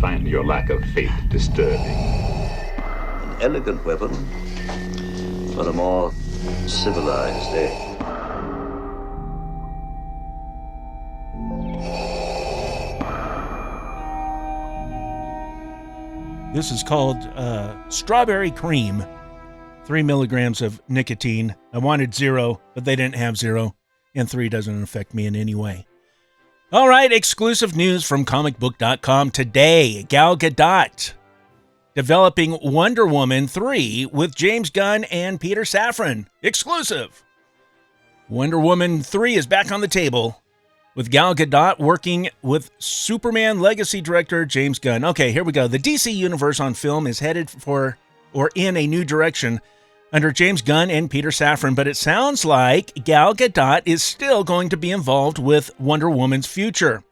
find your lack of faith disturbing. An elegant weapon for a more civilized age. This is called Strawberry Cream. 3 milligrams of nicotine. I wanted 0, but they didn't have 0. And 3 doesn't affect me in any way. All right, exclusive news from comicbook.com today. Gal Gadot developing Wonder Woman 3 with James Gunn and Peter Safran. Exclusive. Wonder Woman 3 is back on the table, with Gal Gadot working with Superman legacy director James Gunn. Okay, here we go. The DC universe on film is headed for or in a new direction under James Gunn and Peter Safran, but it sounds like Gal Gadot is still going to be involved with Wonder Woman's future.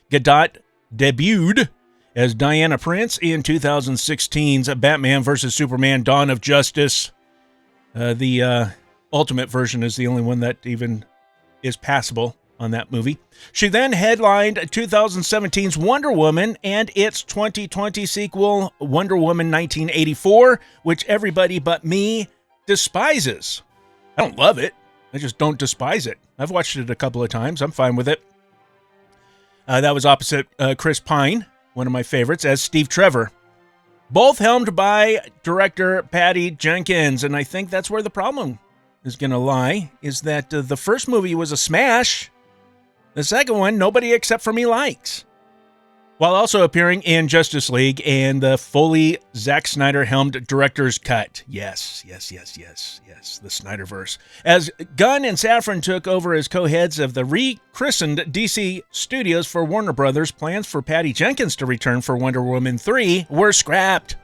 Gadot debuted as Diana Prince in 2016's Batman vs. Superman: Dawn of Justice. The Ultimate version is the only one that even is passable on that movie. She then headlined 2017's Wonder Woman and its 2020 sequel, Wonder Woman 1984, which everybody but me despises. I don't love it. I just don't despise it. I've watched it a couple of times. I'm fine with it. That was opposite Chris Pine, one of my favorites, as Steve Trevor. Both helmed by director Patty Jenkins, and I think that's where the problem is going to lie, is that the first movie was a smash. The second one, nobody except for me likes. While also appearing in Justice League and the fully Zack Snyder-helmed director's cut. Yes, the Snyderverse. As Gunn and Safran took over as co-heads of the rechristened DC Studios for Warner Brothers, plans for Patty Jenkins to return for Wonder Woman 3 were scrapped.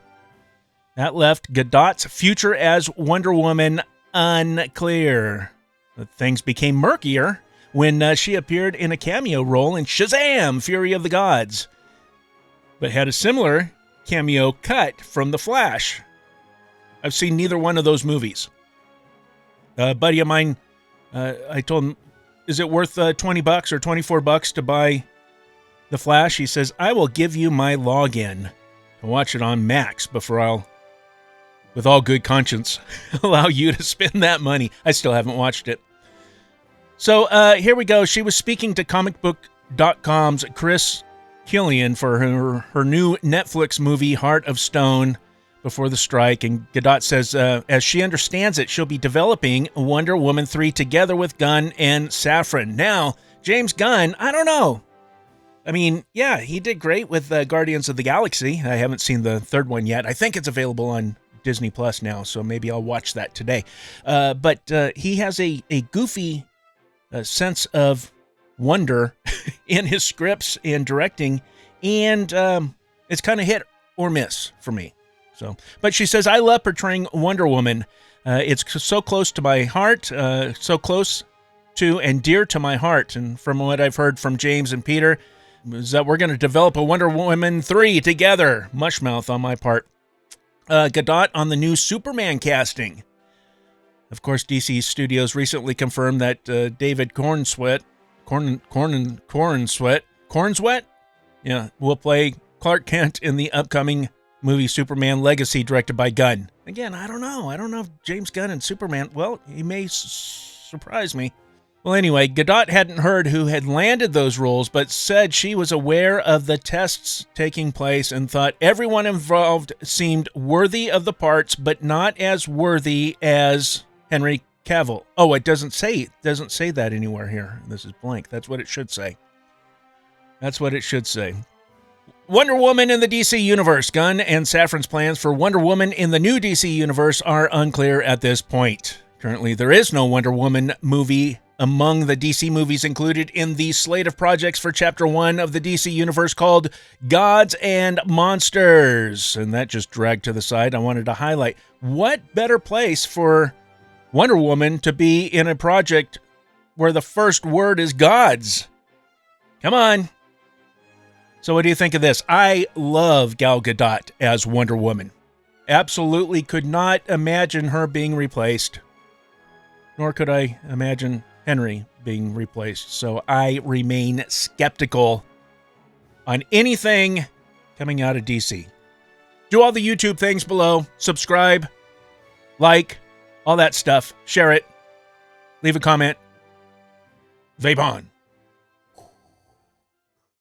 That left Gadot's future as Wonder Woman unclear. But things became murkier when she appeared in a cameo role in Shazam! Fury of the Gods, but had a similar cameo cut from The Flash. I've seen neither one of those movies. A buddy of mine, I told him, is it worth $20 or $24 to buy The Flash? He says, I will give you my login to watch it on Max before I'll, with all good conscience, allow you to spend that money. I still haven't watched it. So here we go. She was speaking to comicbook.com's Chris Killian for her new Netflix movie, Heart of Stone, before the strike. And Gadot says, as she understands it, she'll be developing Wonder Woman 3 together with Gunn and Safran. Now, James Gunn, I don't know. I mean, yeah, he did great with Guardians of the Galaxy. I haven't seen the third one yet. I think it's available on Disney Plus now, so maybe I'll watch that today. But he has a goofy sense of wonder in his scripts and directing, and it's kind of hit or miss for me. So, but she says, I love portraying Wonder Woman. It's so close to my heart, so close to and dear to my heart. And from what I've heard from James and Peter, is that we're going to develop a Wonder Woman 3 together. Mushmouth on my part. Gadot on the new Superman casting. Of course, DC Studios recently confirmed that David Cornsweet, yeah, will play Clark Kent in the upcoming movie Superman Legacy, directed by Gunn. Again, I don't know if James Gunn and Superman, well, he may surprise me. Well, anyway, Gadot hadn't heard who had landed those roles, but said she was aware of the tests taking place and thought everyone involved seemed worthy of the parts, but not as worthy as Henry Cavill. Oh, it doesn't say that anywhere here. This is blank. That's what it should say. Wonder Woman in the DC Universe. Gunn and Safran's plans for Wonder Woman in the new DC Universe are unclear at this point. Currently, there is no Wonder Woman movie among the DC movies included in the slate of projects for Chapter 1 of the DC Universe called Gods and Monsters. And that just dragged to the side. I wanted to highlight, what better place for Wonder Woman to be in a project where the first word is gods? Come on. So what do you think of this? I love Gal Gadot as Wonder Woman. Absolutely could not imagine her being replaced. Nor could I imagine Henry being replaced. So I remain skeptical on anything coming out of DC. Do all the YouTube things below. Subscribe, like, all that stuff. Share it. Leave a comment. Vape on.